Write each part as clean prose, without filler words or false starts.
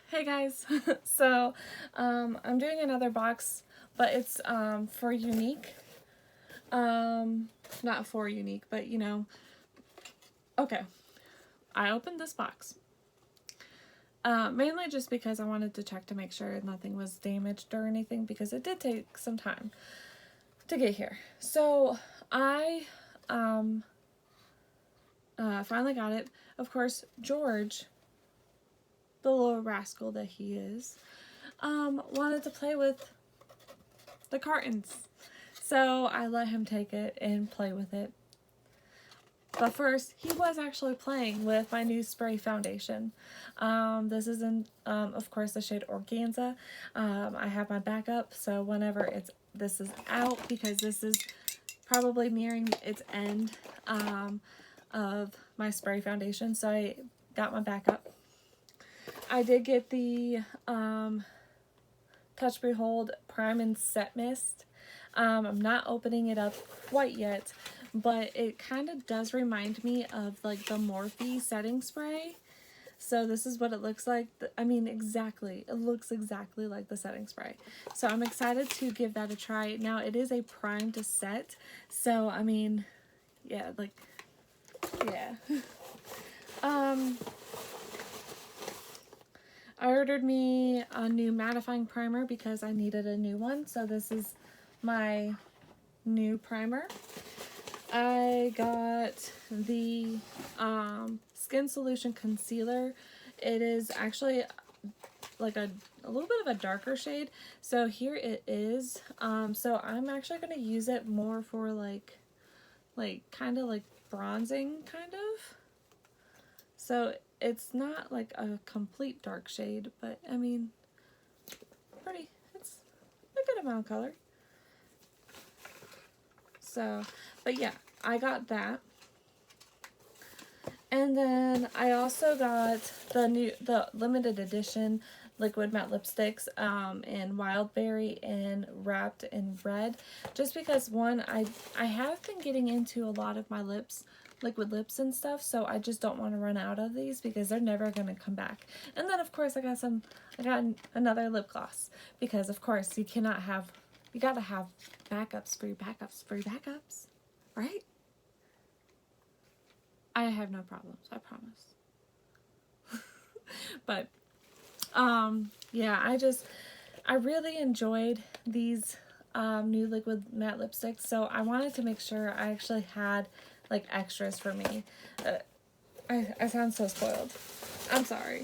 Hey guys, so I'm doing another box, but it's for Younique. Not for Younique, but you know. Okay, I opened this box mainly just because I wanted to check to make sure nothing was damaged or anything, because it did take some time to get here. So I finally got it. Of course, George, the little rascal that he is, wanted to play with the cartons. So I let him take it and play with it. But first, he was actually playing with my new spray foundation. This is in, of course, the shade Organza. I have my backup, so whenever this is out, because this is probably nearing its end of my spray foundation, so I got my backup. I did get the Touch Behold Prime and Set Mist. I'm not opening it up quite yet, but it kind of does remind me of like the Morphe setting spray. So this is what it looks like. I mean, exactly. It looks exactly like the setting spray. So I'm excited to give that a try. Now, it is a prime to set. So, I mean, yeah, like, yeah. I ordered me a new mattifying primer because I needed a new one. So this is my new primer. I got the Skin Solution Concealer. It is actually like a little bit of a darker shade. So here it is. So I'm actually going to use it more for like kind of like bronzing kind of. So it's not like a complete dark shade, but I mean, pretty. It's a good amount of color. So, but yeah, I got that. And then I also got the limited edition liquid matte lipsticks in Wildberry and Wrapped in Red. Just because, one, I have been getting into a lot of my liquid lips and stuff, so I just don't want to run out of these because they're never going to come back. And then, of course, I got another lip gloss because, of course, you gotta have backups for your backups for your backups, right? I have no problems, I promise. But yeah, I really enjoyed these new liquid matte lipsticks, so I wanted to make sure I actually had like extras for me. I sound so spoiled. I'm sorry.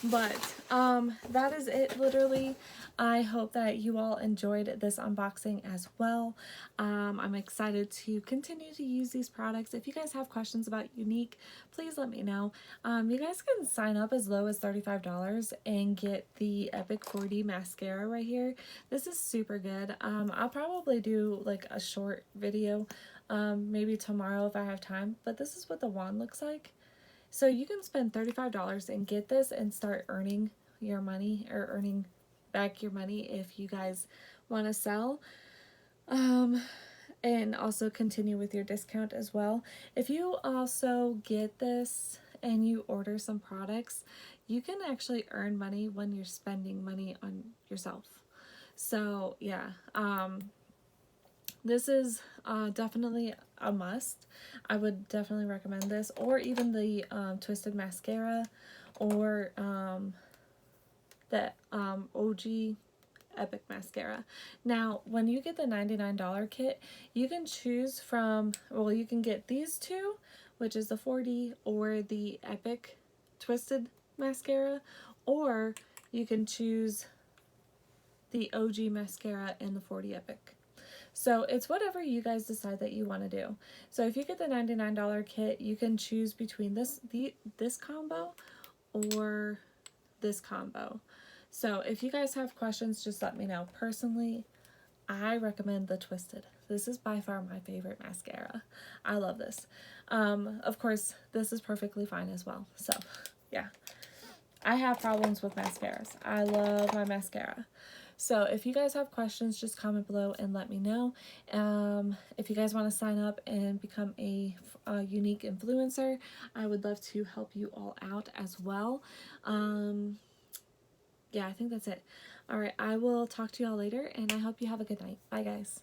But that is it, literally. I hope that you all enjoyed this unboxing as well. I'm excited to continue to use these products. If you guys have questions about Younique, please let me know. You guys can sign up as low as $35 and get the Epic 4D mascara right here. This is super good. I'll probably do like a short video maybe tomorrow if I have time, but this is what the wand looks like. So you can spend $35 and get this and start earning your money, or earning back your money if you guys want to sell. And also continue with your discount as well. If you also get this and you order some products, you can actually earn money when you're spending money on yourself. So yeah, this is definitely a must. I would definitely recommend this, or even the Twisted Mascara, or the OG Epic Mascara. Now, when you get the $99 kit, you can choose from, well, you can get these two, which is the 4D or the Epic Twisted Mascara, or you can choose the OG Mascara and the 4D Epic. So it's whatever you guys decide that you want to do. So if you get the $99 kit, you can choose between this combo or this combo. So if you guys have questions, just let me know. Personally, I recommend the Twisted. This is by far my favorite mascara. I love this. Of course, this is perfectly fine as well. So yeah, I have problems with mascaras. I love my mascara. So if you guys have questions, just comment below and let me know. If you guys want to sign up and become a Younique influencer, I would love to help you all out as well. yeah, I think that's it. All right, I will talk to y'all later, and I hope you have a good night. Bye, guys.